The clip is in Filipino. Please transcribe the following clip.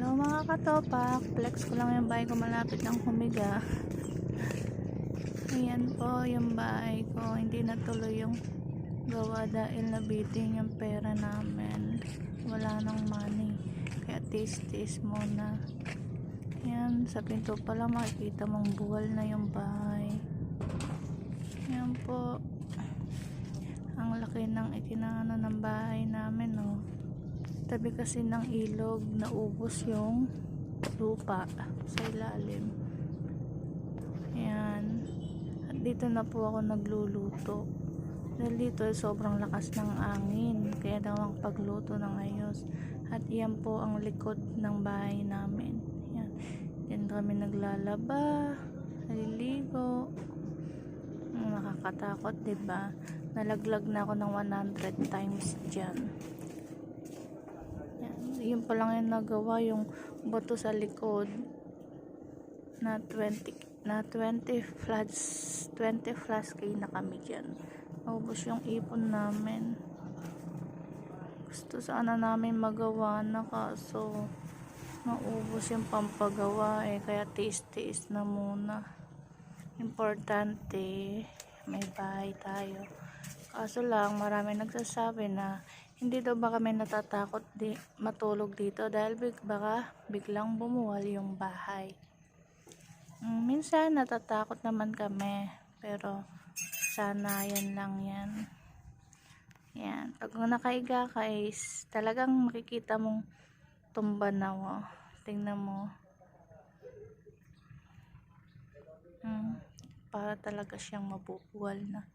So mga katopak, flex ko lang yung bahay ko, malapit ng humiga. Ayan po yung bahay ko, hindi natuloy yung gawa dahil nabitin yung pera namin, wala nang money, kaya tis-tis muna. Ayan, sa pinto pa lang makikita mong buwal na yung bahay. Ayan po, ang laki ng ikinano ng bahay namin, oh. Tabi kasi ng ilog, naubos yung lupa sa ilalim. Ayan. At dito na po ako nagluluto. Dahil dito sobrang lakas ng angin, kaya daw ang pagluto ng ayos. At iyan po ang likod ng bahay namin. Ayan. Diyan kami naglalaba, naliligo. Nakakatakot, diba? Nalaglag na ako ng 100 times dyan. Yun pa lang yung nagawa, yung bato sa likod na 20 plus k na kami dyan. Naubos yung ipon namin. Gusto sana namin magawa na, kaso naubos yung pampagawa kaya tiis-tiis na muna. Importante may bahay tayo. Kaso lang marami nagsasabi na hindi daw ba kami natatakot matulog dito dahil baka biglang bumuwal yung bahay. Minsan natatakot naman kami, pero sana yan lang yan. Yan, pag nakaiga ka is talagang makikita mong tumba na, oh. Tingnan mo. Para talaga siyang mabubuwal na.